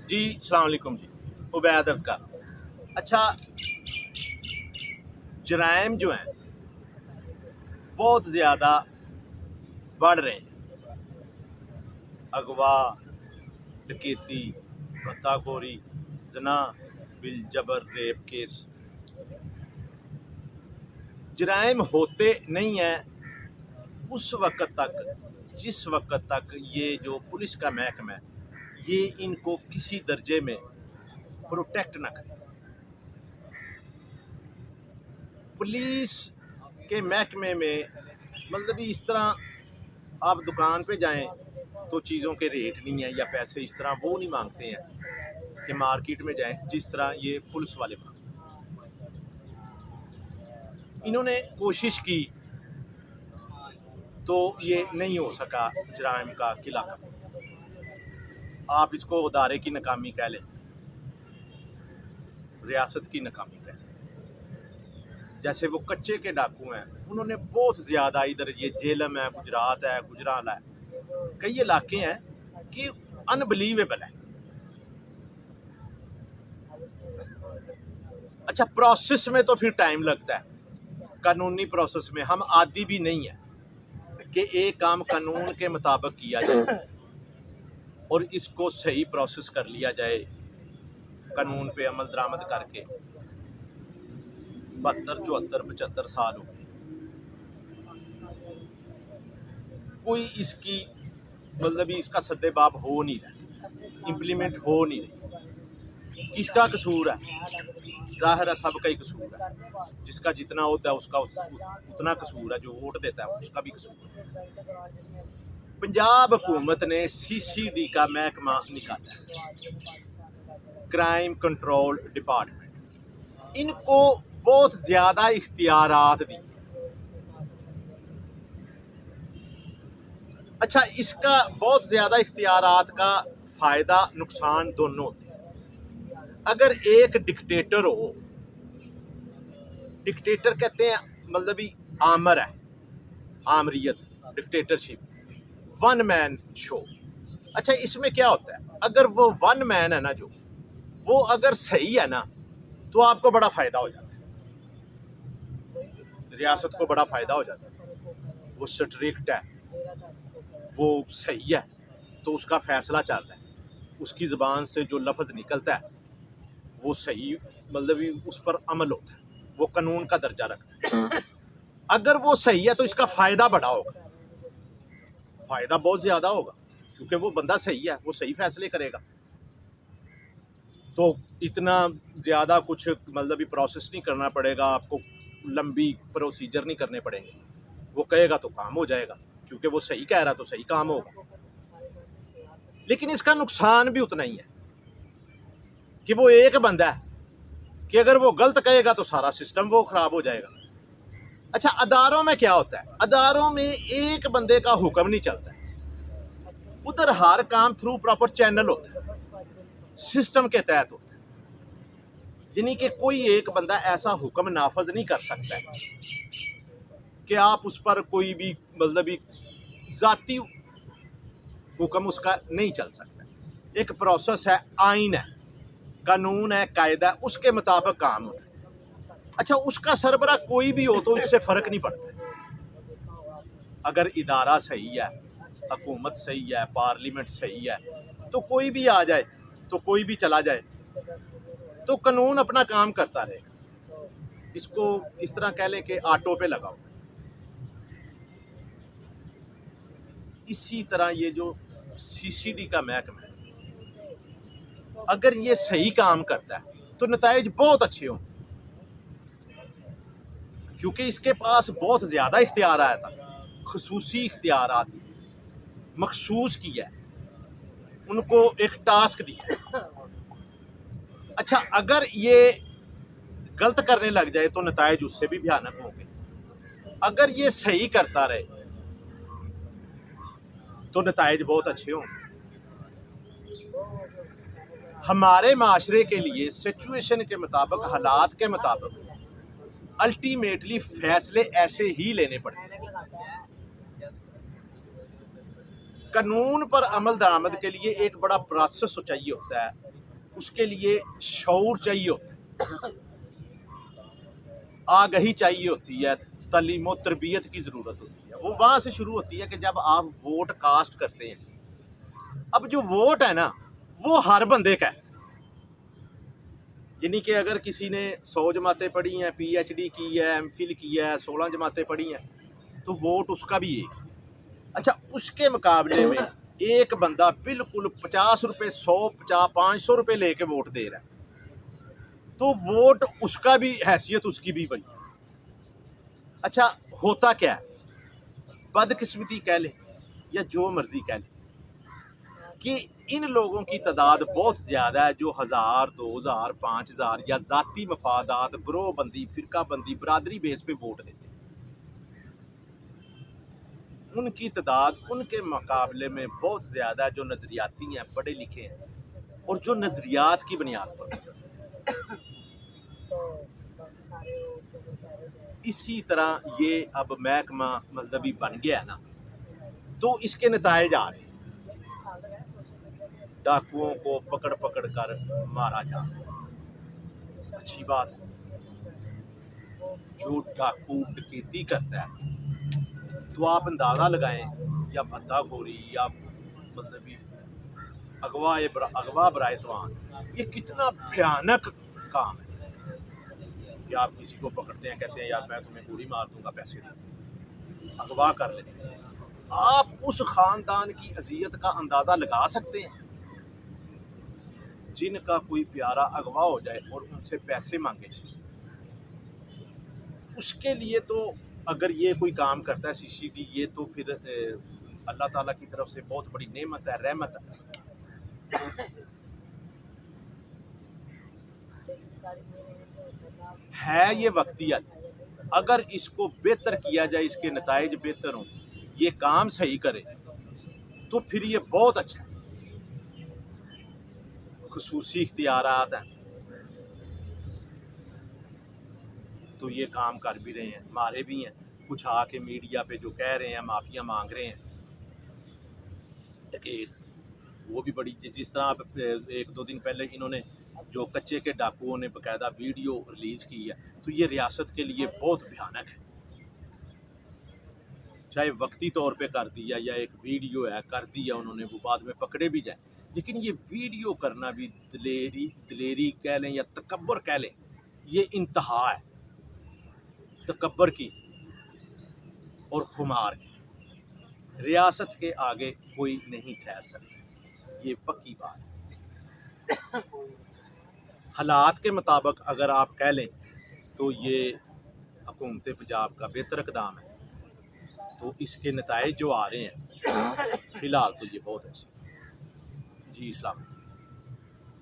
जी अस्सलाम वालेकुम जी। उबैद अर्ज़ कर। अच्छा, जराइम जो हैं बहुत ज़्यादा बढ़ रहे हैं। अगवा, डकैती, भत्ताखोरी, जना, बिल जबर, रेप केस। जराइम होते नहीं हैं उस वक़्त तक जिस वक़्त तक ये जो पुलिस का महकमा है ये इनको किसी दर्जे में प्रोटेक्ट ना करे। पुलिस के महकमे में मतलब इस तरह आप दुकान पे जाएं तो चीज़ों के रेट नहीं है या पैसे इस तरह वो नहीं मांगते हैं कि मार्केट में जाएं जिस तरह ये पुलिस वाले मांगते। इन्होंने कोशिश की तो ये नहीं हो सका जराइम का किला का। आप इसको अदारे की नाकामी कह लें, रियासत की नाकामी कह लें। जैसे वो कच्चे के डाकू हैं, उन्होंने बहुत ज़्यादा इधर ये जेलम है, गुजरात है, गुजरात है, कई इलाके हैं कि अनबिलीवेबल है। अच्छा, प्रोसेस में तो फिर टाइम लगता है। कानूनी प्रोसेस में हम आदी भी नहीं है कि एक काम कानून के मुताबिक किया जाए और इसको सही प्रोसेस कर लिया जाए। कानून पे अमल दरामद करके 72, 74, 75 साल हो गए, कोई इसकी मतलब इसका सद्देबाब हो नहीं रहा, इम्प्लीमेंट हो नहीं रही। किसका कसूर है? जाहिर है सबका ही कसूर है। जिसका जितना होता है उसका उतना कसूर है, जो वोट देता है उसका भी कसूर है। पंजाब हुकूमत ने CCD का महकमा निकाला है, क्राइम कंट्रोल डिपार्टमेंट। इनको बहुत ज़्यादा इख्तियारात दी। अच्छा, इसका बहुत ज़्यादा इख्तियारात का फ़ायदा नुकसान दोनों होते हैं। अगर एक डिक्टेटर हो, डिक्टेटर कहते हैं मतलब ही आमर है, आमरियत, डिक्टेटरशिप, वन मैन शो। अच्छा, इसमें क्या होता है, अगर वो वन मैन है ना, जो वो अगर सही है ना तो आपको बड़ा फ़ायदा हो जाता है, रियासत को बड़ा फ़ायदा हो जाता है। वो स्ट्रिक्ट है, वो सही है तो उसका फ़ैसला चल रहा है, उसकी ज़बान से जो लफ्ज़ निकलता है वो सही मतलब उस पर अमल होता है, वो कानून का दर्जा रखता है। अगर वो सही है तो इसका फ़ायदा बड़ा होगा, फ़ायदा बहुत ज़्यादा होगा, क्योंकि वो बंदा सही है, वो सही फ़ैसले करेगा। तो इतना ज़्यादा कुछ मतलब प्रोसेस नहीं करना पड़ेगा आपको, लंबी प्रोसीजर नहीं करने पड़ेंगे। वो कहेगा तो काम हो जाएगा, क्योंकि वो सही कह रहा तो सही काम होगा। लेकिन इसका नुकसान भी उतना ही है कि वो एक बंदा है कि अगर वो गलत कहेगा तो सारा सिस्टम वो ख़राब हो जाएगा। अच्छा, अदारों में क्या होता है? अदारों में एक बंदे का हुक्म नहीं चलता है, उधर हर काम थ्रू प्रॉपर चैनल होता है, सिस्टम के तहत होता है। यानी कि कोई एक बंदा ऐसा हुक्म नाफज नहीं कर सकता है कि आप उस पर कोई भी मतलब ज़ाती हुक्म उसका नहीं चल सकता। एक प्रोसेस है, आइन है, कानून है, कायदा है, उसके मुताबिक काम होता है। अच्छा, उसका सरबरा कोई भी हो तो इससे फ़र्क नहीं पड़ता। अगर इदारा सही है, हुकूमत सही है, पार्लियामेंट सही है, तो कोई भी आ जाए तो कोई भी चला जाए तो कानून अपना काम करता रहेगा। इसको इस तरह कह लें कि ऑटो पे लगाओ। इसी तरह ये जो CCD का महकमा है, अगर ये सही काम करता है तो नताइज बहुत अच्छे हों, क्योंकि इसके पास बहुत ज़्यादा इख्तियार आया था, खसूसी इख्तियार मखसूस किया है, उनको एक टास्क दिया। अच्छा, अगर ये गलत करने लग जाए तो नताइज उससे भी भयानक होंगे। अगर ये सही करता रहे तो नताइज बहुत अच्छे होंगे। हमारे माशरे के लिए सिचुएशन के मुताबिक, हालात के मुताबिक अल्टीमेटली फैसले ऐसे ही लेने पड़ते हैं। कानून पर अमल दरामद के लिए एक बड़ा प्रोसेस चाहिए होता है, उसके लिए शऊर चाहिए होता है, आगही चाहिए होती है, तालीम व तरबियत की ज़रूरत होती है। वो वहाँ से शुरू होती है कि जब आप वोट कास्ट करते हैं। अब जो वोट है ना, वो हर बंदे का है। यानी कि अगर किसी ने 100 जमातें पढ़ी हैं, PhD की है, MPhil की है, 16 जमातें पढ़ी हैं, तो वोट उसका भी एक है। अच्छा, उसके मुकाबले में एक बंदा बिल्कुल 50 रुपये, 100, 50, 500 रुपये लेके वोट दे रहा है, तो वोट उसका भी, हैसियत उसकी भी वही है। अच्छा, होता क्या है, बदकिस्मती कह लें या जो मर्जी कह लें, कि इन लोगों की तादाद बहुत ज़्यादा है जो 1000, 2000, 5000 या ज़ाती मफादात, ग्रोह बंदी, फ़िरका बंदी, बरादरी बेस पे वोट देते हैं। उनकी तादाद उनके मुकाबले में बहुत ज़्यादा है जो नज़रियाती हैं, पढ़े लिखे हैं और जो नज़रियात की बुनियाद पर। इसी तरह ये अब महकमा मजहबी बन गया है ना, तो इसके नताइज आ रहे हैं। डाकुओं को पकड़ पकड़ कर मारा जा रहा है, अच्छी बात है। जो डाकू डकैती करता है, तो आप अंदाज़ा लगाएं, या भत्ताखोरी या मजहबी अगवा बराए तवान, ये कितना भयानक काम है कि आप किसी को पकड़ते हैं, कहते हैं यार मैं तुम्हें गोली मार दूंगा, पैसे दो, अगवा कर लेते हैं। आप उस ख़ानदान की अजियत का अंदाज़ा लगा सकते हैं जिनका कोई प्यारा अगवा हो जाए और उनसे पैसे मांगे। उसके लिए तो अगर ये कोई काम करता है CCD, ये तो फिर अल्लाह ताला की तरफ से बहुत बड़ी नेमत है, रहमत है। ये वक्ती हल, अगर इसको बेहतर किया जाए, इसके नताइज बेहतर हों, ये काम सही करे, तो फिर ये बहुत अच्छा है। खुसूसी इख्तियारात हैं, तो ये काम कर भी रहे हैं, मारे भी हैं। कुछ आके मीडिया पे जो कह रहे हैं माफिया मांग रहे हैं, डकैत, वो भी बड़ी, जिस तरह आप 1-2 दिन पहले इन्होंने जो कच्चे के डाकुओं ने बाकायदा वीडियो रिलीज़ की है, तो ये रियासत के लिए बहुत भयानक है। चाहे वक्ती तौर पे कर दिया या एक वीडियो है कर दिया उन्होंने, वो बाद में पकड़े भी जाए, लेकिन ये वीडियो करना भी दिलेरी कह लें या तकब्बर कह लें, ये इंतहा है तकब्बर की और खुमार की। रियासत के आगे कोई नहीं ठहर सकता, ये पक्की बात है। हालात के मुताबिक अगर आप कह लें तो ये हुकूमत पंजाब का बेहतर इक़दाम है, तो इसके नताइज जो आ रहे हैं फ़िलहाल तो ये बहुत अच्छे। जी, इस्लाम।